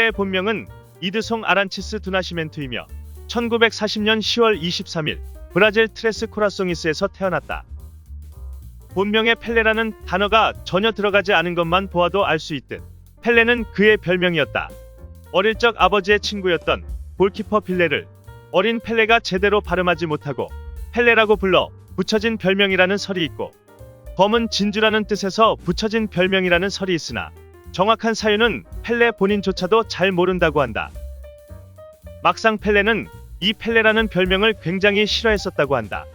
펠레의 본명은 이드송 아란치스 두나시멘투이며 1940년 10월 23일 브라질 트레스 코라송이스에서 태어났다. 본명에 펠레라는 단어가 전혀 들어가지 않은 것만 보아도 알 수 있듯 펠레는 그의 별명이었다. 어릴 적 아버지의 친구였던 골키퍼 필레를 어린 펠레가 제대로 발음하지 못하고 펠레라고 불러 붙여진 별명이라는 설이 있고, 검은 진주라는 뜻에서 붙여진 별명이라는 설이 있으나 정확한 사유는 펠레 본인조차도 잘 모른다고 한다. 막상 펠레는 이 펠레라는 별명을 굉장히 싫어했었다고 한다.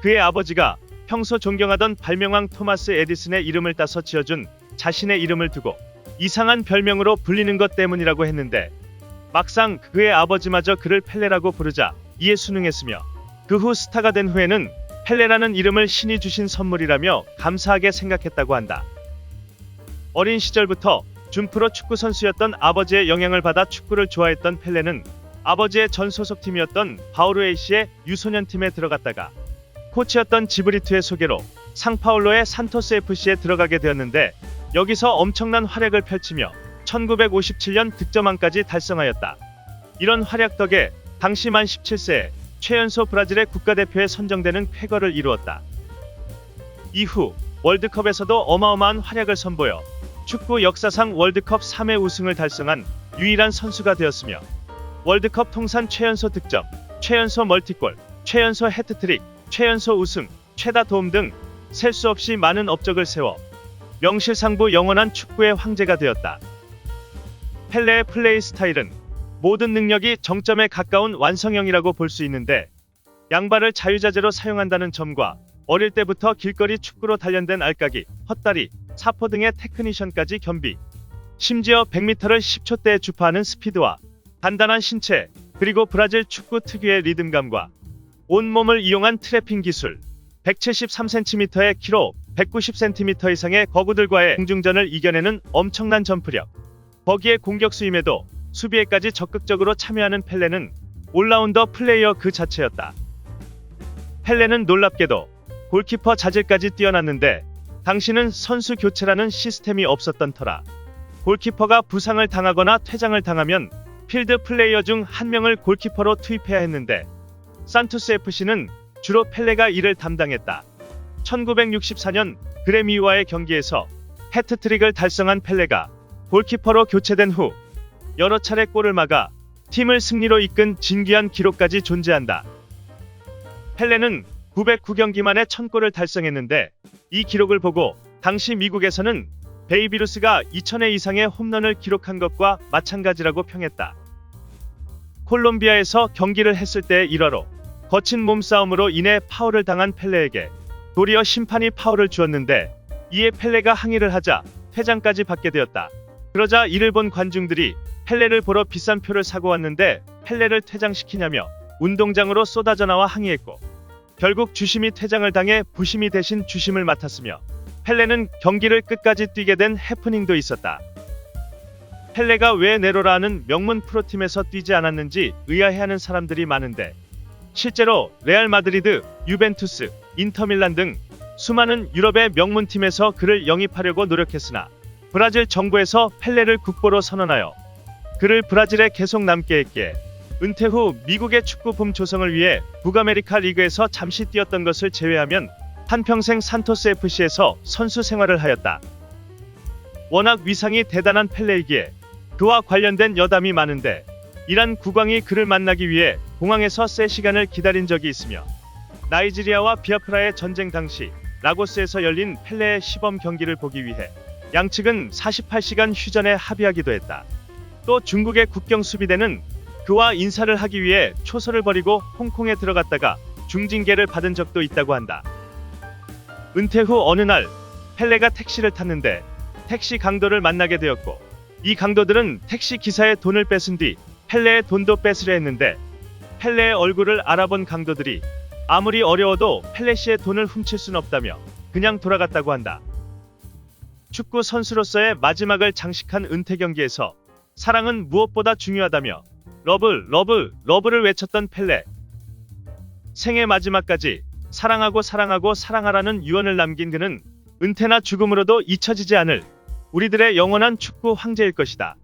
그의 아버지가 평소 존경하던 발명왕 토마스 에디슨의 이름을 따서 지어준 자신의 이름을 두고 이상한 별명으로 불리는 것 때문이라고 했는데, 막상 그의 아버지마저 그를 펠레라고 부르자 이에 순응했으며, 그 후 스타가 된 후에는 펠레라는 이름을 신이 주신 선물이라며 감사하게 생각했다고 한다. 어린 시절부터 준프로 축구 선수였던 아버지의 영향을 받아 축구를 좋아했던 펠레는 아버지의 전 소속팀이었던 바오르 AC의 유소년팀에 들어갔다가 코치였던 지브리투의 소개로 상파울로의 산토스 FC에 들어가게 되었는데, 여기서 엄청난 활약을 펼치며 1957년 득점왕까지 달성하였다. 이런 활약 덕에 당시 만 17세에 최연소 브라질의 국가대표에 선정되는 쾌거를 이루었다. 이후 월드컵에서도 어마어마한 활약을 선보여 축구 역사상 월드컵 3회 우승을 달성한 유일한 선수가 되었으며, 월드컵 통산 최연소 득점, 최연소 멀티골, 최연소 해트트릭, 최연소 우승, 최다 도움 등 셀 수 없이 많은 업적을 세워 명실상부 영원한 축구의 황제가 되었다. 펠레의 플레이 스타일은 모든 능력이 정점에 가까운 완성형이라고 볼 수 있는데, 양발을 자유자재로 사용한다는 점과 어릴 때부터 길거리 축구로 단련된 알까기, 헛다리, 사포 등의 테크니션까지 겸비, 심지어 100m를 10초대에 주파하는 스피드와 단단한 신체, 그리고 브라질 축구 특유의 리듬감과 온몸을 이용한 트래핑 기술, 173cm의 키로 190cm 이상의 거구들과의 공중전을 이겨내는 엄청난 점프력, 거기에 공격수임에도 수비에까지 적극적으로 참여하는 펠레는 올라운더 플레이어 그 자체였다. 펠레는 놀랍게도 골키퍼 자질까지 뛰어났는데, 당시는 선수 교체라는 시스템이 없었던 터라 골키퍼가 부상을 당하거나 퇴장을 당하면 필드 플레이어 중 한 명을 골키퍼로 투입해야 했는데, 산토스 FC는 주로 펠레가 이를 담당했다. 1964년 그레미와의 경기에서 해트트릭을 달성한 펠레가 골키퍼로 교체된 후 여러 차례 골을 막아 팀을 승리로 이끈 진귀한 기록까지 존재한다. 펠레는 909경기 만에 1000골을 달성했는데, 이 기록을 보고 당시 미국에서는 베이비 루스가 2000회 이상의 홈런을 기록한 것과 마찬가지라고 평했다. 콜롬비아에서 경기를 했을 때의 일화로 거친 몸싸움으로 인해 파울을 당한 펠레에게 도리어 심판이 파울을 주었는데, 이에 펠레가 항의를 하자 퇴장까지 받게 되었다. 그러자 이를 본 관중들이 펠레를 보러 비싼 표를 사고 왔는데 펠레를 퇴장시키냐며 운동장으로 쏟아져 나와 항의했고, 결국 주심이 퇴장을 당해 부심이 대신 주심을 맡았으며, 펠레는 경기를 끝까지 뛰게 된 해프닝도 있었다. 펠레가 왜 네로라는 명문 프로팀에서 뛰지 않았는지 의아해하는 사람들이 많은데, 실제로 레알 마드리드, 유벤투스, 인터밀란 등 수많은 유럽의 명문팀에서 그를 영입하려고 노력했으나 브라질 정부에서 펠레를 국보로 선언하여 그를 브라질에 계속 남게 했기에 은퇴 후 미국의 축구 붐 조성을 위해 북아메리카 리그에서 잠시 뛰었던 것을 제외하면 한평생 산토스 FC에서 선수 생활을 하였다. 워낙 위상이 대단한 펠레이기에 그와 관련된 여담이 많은데, 이란 국왕이 그를 만나기 위해 공항에서 새 시간을 기다린 적이 있으며, 나이지리아와 비아프라의 전쟁 당시 라고스에서 열린 펠레의 시범 경기를 보기 위해 양측은 48시간 휴전에 합의하기도 했다. 또 중국의 국경 수비대는 그와 인사를 하기 위해 초소를 버리고 홍콩에 들어갔다가 중징계를 받은 적도 있다고 한다. 은퇴 후 어느 날 펠레가 택시를 탔는데 택시 강도를 만나게 되었고, 이 강도들은 택시 기사의 돈을 뺏은 뒤 펠레의 돈도 뺏으려 했는데, 펠레의 얼굴을 알아본 강도들이 아무리 어려워도 펠레 씨의 돈을 훔칠 순 없다며 그냥 돌아갔다고 한다. 축구 선수로서의 마지막을 장식한 은퇴 경기에서 사랑은 무엇보다 중요하다며 러브, 러브, 러브를 외쳤던 펠레. 생애 마지막까지 사랑하고 사랑하고 사랑하라는 유언을 남긴 그는 은퇴나 죽음으로도 잊혀지지 않을 우리들의 영원한 축구 황제일 것이다.